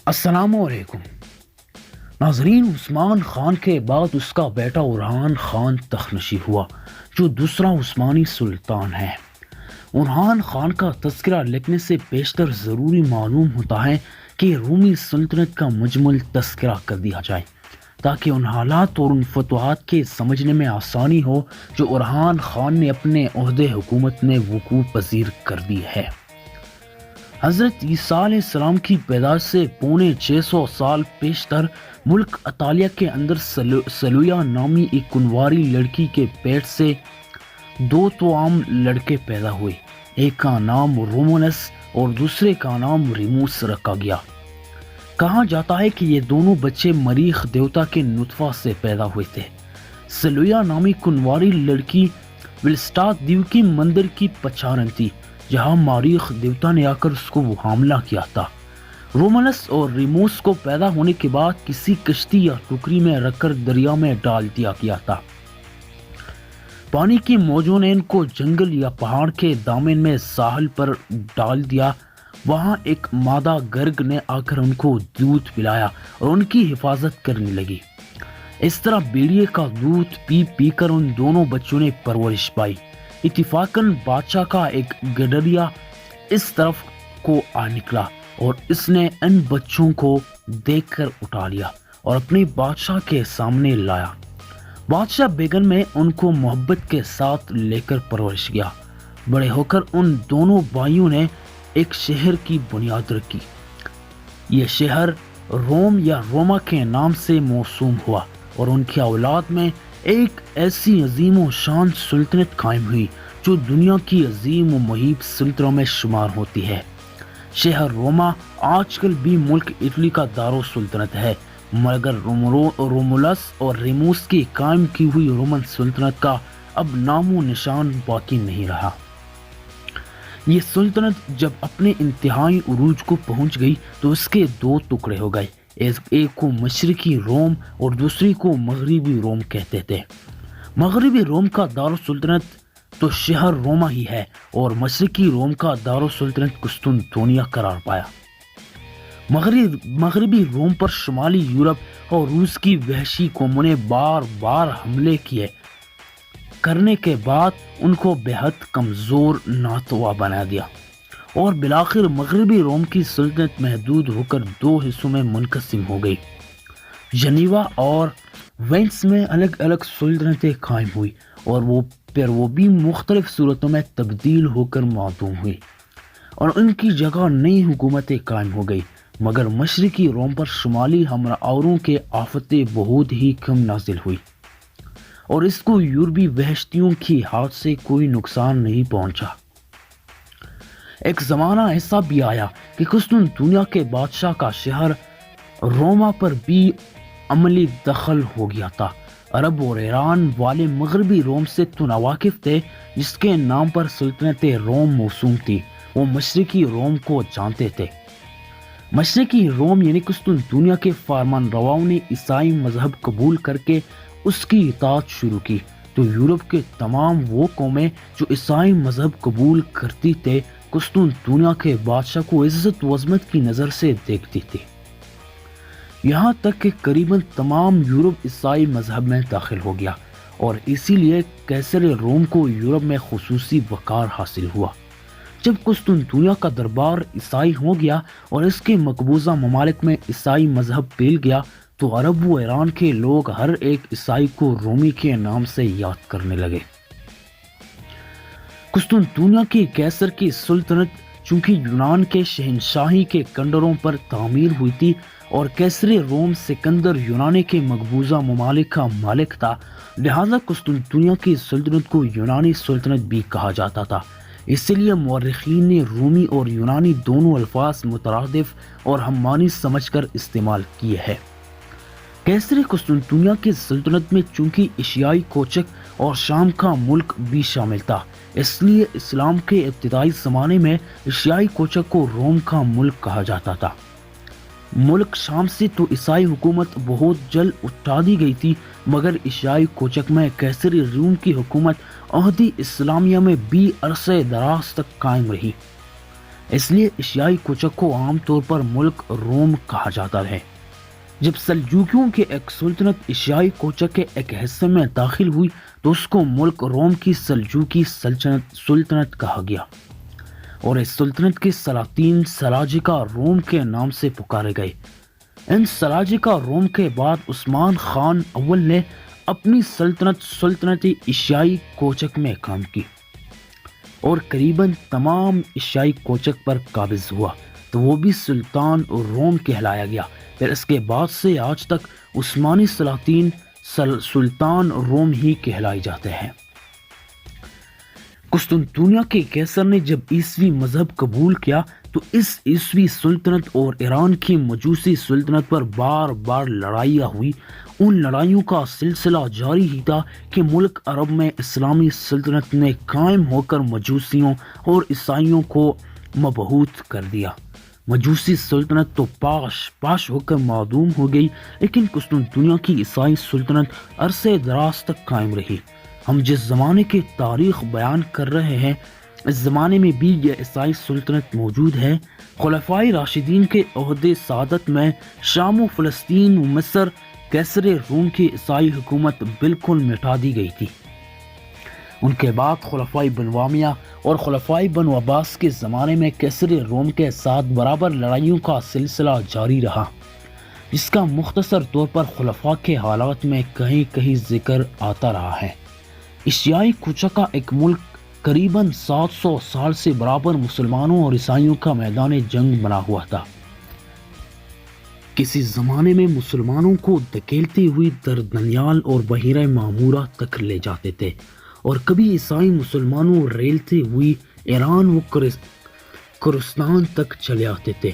السلام علیکم ناظرین، عثمان خان کے بعد اس کا بیٹا اورحان خان تخت ہوا جو دوسرا عثمانی سلطان ہے۔ اورحان خان کا تذکرہ لکھنے سے بیشتر ضروری معلوم ہوتا ہے کہ رومی سلطنت کا مجمل تذکرہ کر دیا جائے تاکہ ان حالات اور ان فتوحات کے سمجھنے میں آسانی ہو جو اورحان خان نے اپنے عہدے حکومت میں وقوع پذیر کر دی ہے۔ حضرت عیسیٰ علیہ السلام کی پیدائش سے پونے 600 سال پیشتر ملک اطالیہ کے اندر سلویا نامی ایک کنواری لڑکی کے پیٹ سے دو توام لڑکے پیدا ہوئے۔ ایک کا نام رومولس اور دوسرے کا نام ریموس رکھا گیا۔ کہا جاتا ہے کہ یہ دونوں بچے مریخ دیوتا کے نطفہ سے پیدا ہوئے تھے۔ سلویا نامی کنواری لڑکی ولسٹا دیو کی مندر کی پچارن تھی جہاں مریخ دیوتا نے آ کر اس کو حاملہ کیا تھا۔ رومولس اور ریموس کو پیدا ہونے کے بعد کسی کشتی یا ٹوکری میں رکھ کر دریا میں ڈال دیا گیا تھا۔ پانی کی موجوں نے ان کو جنگل یا پہاڑ کے دامن میں ساحل پر ڈال دیا۔ وہاں ایک مادہ گرگ نے آ کر ان کو دودھ پلایا اور ان کی حفاظت کرنے لگی۔ اس طرح بیڑیے کا دودھ پی پی کر ان دونوں بچوں نے پرورش پائی۔ اتفاقاً بادشاہ کا ایک گڈریا اس طرف کو آ نکلا اور اس نے ان بچوں کو دیکھ کر اٹھا لیا اور اپنے بادشاہ کے سامنے لایا۔ بادشاہ بیگن میں ان کو محبت کے ساتھ لے کر پرورش کیا۔ بڑے ہو کر ان دونوں بھائیوں نے ایک شہر کی بنیاد رکھی۔ یہ شہر روم یا روما کے نام سے موسوم ہوا اور ان کی اولاد میں ایک ایسی عظیم و شان سلطنت قائم ہوئی جو دنیا کی عظیم و مہیب سلطنتوں میں شمار ہوتی ہے۔ شہر روما آج کل بھی ملک اٹلی کا دار و سلطنت ہے، مگر رومولس اور ریموس کی قائم کی ہوئی رومن سلطنت کا اب نام و نشان باقی نہیں رہا۔ یہ سلطنت جب اپنے انتہائی عروج کو پہنچ گئی تو اس کے دو ٹکڑے ہو گئے، ایک کو مشرقی روم اور دوسری کو مغربی روم کہتے تھے۔ مغربی روم کا دارالسلطنت تو شہر روما ہی ہے اور مشرقی روم کا دارالسلطنت قسطنطنیہ قرار پایا۔ مغربی روم پر شمالی یورپ اور روس کی وحشی قوموں نے بار بار حملے کرنے کے بعد ان کو بے حد کمزور ناتواں بنا دیا اور بالآخر مغربی روم کی سلطنت محدود ہو کر دو حصوں میں منقسم ہو گئی۔ جنیوا اور وینس میں الگ الگ سلطنتیں قائم ہوئی اور وہ بھی مختلف صورتوں میں تبدیل ہو کر معدوم ہوئی اور ان کی جگہ نئی حکومتیں قائم ہو گئی، مگر مشرقی روم پر شمالی ہم آوروں کے آفتیں بہت ہی کم نازل ہوئی اور اس کو یورپی وحشتیوں کی ہاتھ سے کوئی نقصان نہیں پہنچا۔ ایک زمانہ ایسا بھی آیا کہ قسطنطنیہ کے بادشاہ کا شہر روما پر بھی عملی دخل ہو گیا تھا۔ عرب اور ایران والے مغربی روم سے تو ناواقف تھے، جس کے نام پر سلطنت روم موسوم تھی، وہ مشرقی روم کو جانتے تھے۔ مشرقی روم یعنی قسطنطنیہ کے فرمان رواؤں نے عیسائی مذہب قبول کر کے اس کی اطاعت شروع کی، تو یورپ کے تمام وہ قومیں جو عیسائی مذہب قبول کرتی تھے قسطنطنیہ کے بادشاہ کو عزت و عظمت کی نظر سے دیکھتی تھی، یہاں تک کہ قریباً تمام یورپ عیسائی مذہب میں داخل ہو گیا اور اسی لیے قیصر روم کو یورپ میں خصوصی وقار حاصل ہوا۔ جب قسطنطنیہ کا دربار عیسائی ہو گیا اور اس کے مقبوضہ ممالک میں عیسائی مذہب پھیل گیا تو عرب و ایران کے لوگ ہر ایک عیسائی کو رومی کے نام سے یاد کرنے لگے۔ قسطنطنیہ کی قیصر کی سلطنت چونکہ یونان کے شہنشاہی کے کنڈروں پر تعمیر ہوئی تھی اور قیصر روم سکندر یونانی کے مقبوضہ ممالک کا مالک تھا، لہذا قسطنطنیہ کی سلطنت کو یونانی سلطنت بھی کہا جاتا تھا۔ اس لیے مورخین نے رومی اور یونانی دونوں الفاظ مترادف اور ہم معنی سمجھ کر استعمال کیے ہیں۔ قیصر قسطنطنیہ کی سلطنت میں چونکہ ایشیائی کوچک اور شام کا ملک بھی شامل تھا، اس لیے اسلام کے ابتدائی زمانے میں ایشیائی کوچک کو روم کا ملک کہا جاتا تھا۔ ملک شام سے تو عیسائی حکومت بہت جلد اٹھا دی گئی تھی، مگر ایشیائی کوچک میں قیصر روم کی حکومت عہدی اسلامیہ میں بھی عرصہ دراز تک قائم رہی۔ اس لیے ایشیائی کوچک کو عام طور پر ملک روم کہا جاتا ہے۔ جب سلجوکیوں کی ایک سلطنت ایشیائی کوچک کے ایک حصے میں داخل ہوئی تو اس کو ملک روم کی سلجوکی سلطنت کہا گیا، اور اس سلطنت کے سلاطین سلاجقہ روم کے نام سے پکارے گئے۔ ان سلاجقہ روم کے بعد عثمان خان اول نے اپنی سلطنت ایشیائی کوچک میں قائم کی اور قریباً تمام ایشیائی کوچک پر قابض ہوا، تو وہ بھی سلطان روم کہلایا گیا۔ پھر اس کے بعد سے آج تک عثمانی سلاطین سلطان روم ہی کہلائے جاتے ہیں۔ قسطنطنیہ کے قیصر نے جب عیسوی مذہب قبول کیا تو اس عیسوی سلطنت اور ایران کی مجوسی سلطنت پر بار بار لڑائیاں ہوئی۔ ان لڑائیوں کا سلسلہ جاری ہی تھا کہ ملک عرب میں اسلامی سلطنت نے قائم ہو کر مجوسیوں اور عیسائیوں کو مبہوت کر دیا۔ مجوسی سلطنت تو پاش ہو کر معدوم ہو گئی، لیکن قسطنطنیہ کی عیسائی سلطنت عرصے دراز تک قائم رہی۔ ہم جس زمانے کی تاریخ بیان کر رہے ہیں اس زمانے میں بھی یہ عیسائی سلطنت موجود ہے۔ خلفائے راشدین کے عہد سعادت میں شام و فلسطین و مصر قیصر روم کی عیسائی حکومت بالکل مٹا دی گئی تھی۔ ان کے بعد خلفائے بنو امیہ اور خلفائے بنو عباس کے زمانے میں قیصر روم کے ساتھ برابر لڑائیوں کا سلسلہ جاری رہا، جس کا مختصر طور پر خلفاء کے حالات میں کہیں کہیں ذکر آتا رہا ہے۔ ایشیائی کوچک کا ایک ملک قریباً 700 سال سے برابر مسلمانوں اور عیسائیوں کا میدان جنگ بنا ہوا تھا۔ کسی زمانے میں مسلمانوں کو دھکیلتے ہوئے دردنیال اور بحیرہ معمورہ تک لے جاتے تھے، اور کبھی عیسائی مسلمانوں ریلتے ہوئے ایران و کورستان تک چلے آتے تھے۔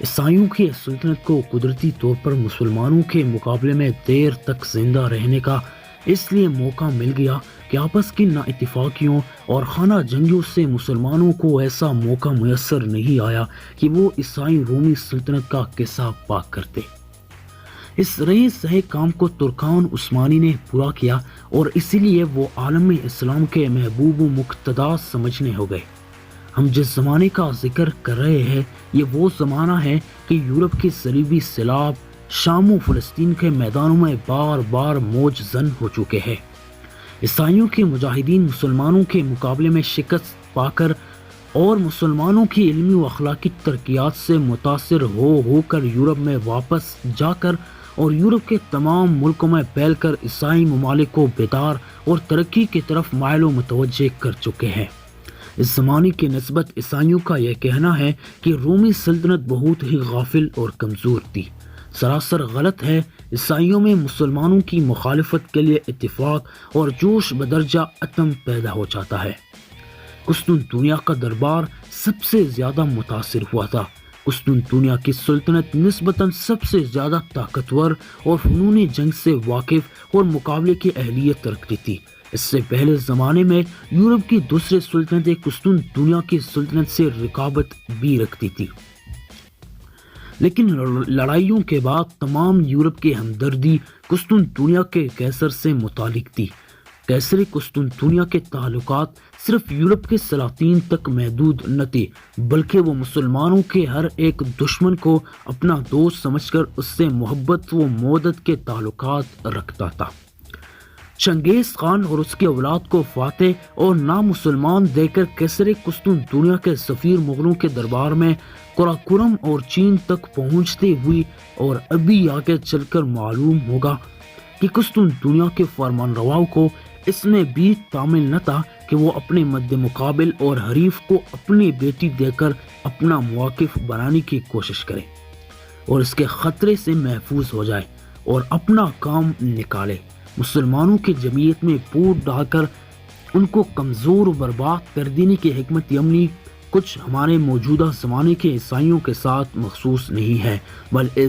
عیسائیوں کی سلطنت کو قدرتی طور پر مسلمانوں کے مقابلے میں دیر تک زندہ رہنے کا اس لیے موقع مل گیا کہ آپس کی نا اتفاقیوں اور خانہ جنگیوں سے مسلمانوں کو ایسا موقع میسر نہیں آیا کہ وہ عیسائی رومی سلطنت کا قصہ پاک کرتے۔ اس رہے سہے کام کو ترکان عثمانی نے پورا کیا، اور اسی لیے وہ عالم اسلام کے محبوب و مقتدی سمجھنے ہو گئے۔ ہم جس زمانے کا ذکر کر رہے ہیں یہ وہ زمانہ ہے کہ یورپ کے صلیبی سیلاب شام و فلسطین کے میدانوں میں بار بار موج زن ہو چکے ہیں۔ عیسائیوں کے مجاہدین مسلمانوں کے مقابلے میں شکست پا کر اور مسلمانوں کی علمی و اخلاقی ترقیات سے متاثر ہو کر یورپ میں واپس جا کر اور یورپ کے تمام ملکوں میں پھیل کر عیسائی ممالک کو بیدار اور ترقی کی طرف مائل و متوجہ کر چکے ہیں۔ اس زمانے کی نسبت عیسائیوں کا یہ کہنا ہے کہ رومی سلطنت بہت ہی غافل اور کمزور تھی، سراسر غلط ہے۔ عیسائیوں میں مسلمانوں کی مخالفت کے لیے اتفاق اور جوش بدرجہ عتم پیدا ہو جاتا ہے۔ قسطنطنیہ کا دربار سب سے زیادہ متاثر ہوا تھا۔ قسطنطنیہ کی سلطنت نسبتاً سب سے زیادہ طاقتور اور فنون جنگ سے واقف اور مقابلے کی اہلیت رکھتی تھی۔ اس سے پہلے زمانے میں یورپ کی دوسرے سلطنتیں قسطنطنیہ کی سلطنت سے رقابت بھی رکھتی تھی، لیکن لڑائیوں کے بعد تمام یورپ کی ہمدردی قسطنطنیہ کے قیصر سے متعلق تھی۔ قیصر قسطنطنیہ کے تعلقات صرف یورپ کے سلاطین تک محدود نہ تھے، بلکہ وہ مسلمانوں کے ہر ایک دشمن کو اپنا دوست سمجھ کر اس سے محبت و مودت کے تعلقات رکھتا تھا۔ چنگیز خان اور اس کی اولاد کو فاتح اور نامسلمان دے کر قیصر قسطنطنیہ کے سفیر مغلوں کے دربار میں قراقرم اور چین تک پہنچتے ہوئے، اور ابھی آگے چل کر معلوم ہوگا کہ قسطنطنیہ کے فرمان رواؤں کو اس میں بھی تعمیل نہ تھا کہ وہ اپنے مد مقابل اور حریف کو اپنی بیٹی دے کر اپنا مواقف بنانے کی کوشش کرے اور اس کے خطرے سے محفوظ ہو جائے اور اپنا کام نکالے۔ مسلمانوں کی جمعیت میں پھوٹ ڈال کر ان کو کمزور و برباد کر دینے کی حکمت عملی کچھ ہمارے موجودہ زمانے کے عیسائیوں کے ساتھ مخصوص نہیں ہے،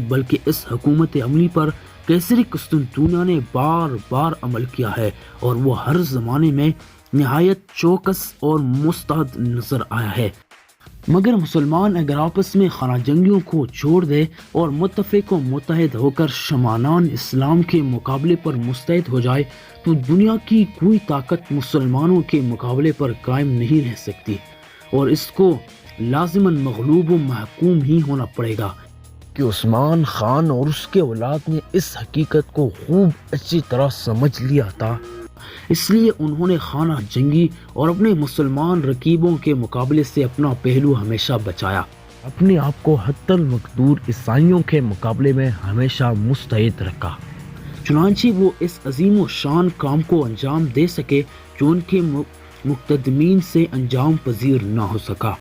بلکہ اس حکومت عملی پر قیصر قسطنطنیہ نے بار بار عمل کیا ہے، اور وہ ہر زمانے میں نہایت چوکس اور مستعد نظر آیا ہے۔ مگر مسلمان اگر آپس میں خانہ جنگیوں کو چھوڑ دے اور متفق و متحد ہو کر شمانان اسلام کے مقابلے پر مستعد ہو جائے تو دنیا کی کوئی طاقت مسلمانوں کے مقابلے پر قائم نہیں رہ سکتی، اور اس کو لازماً مغلوب و محکوم ہی ہونا پڑے گا کہ عثمان خان اور اس کے اولاد نے اس حقیقت کو خوب اچھی طرح سمجھ لیا تھا. اس لیے انہوں نے خانہ جنگی اور اپنے مسلمان رقیبوں کے مقابلے سے اپنا پہلو ہمیشہ بچایا، اپنے آپ کو حتی المقدور عیسائیوں کے مقابلے میں ہمیشہ مستعد رکھا. چنانچہ وہ اس عظیم و شان کام کو انجام دے سکے جو ان کے مقتدمین سے انجام پذیر نہ ہو سکا.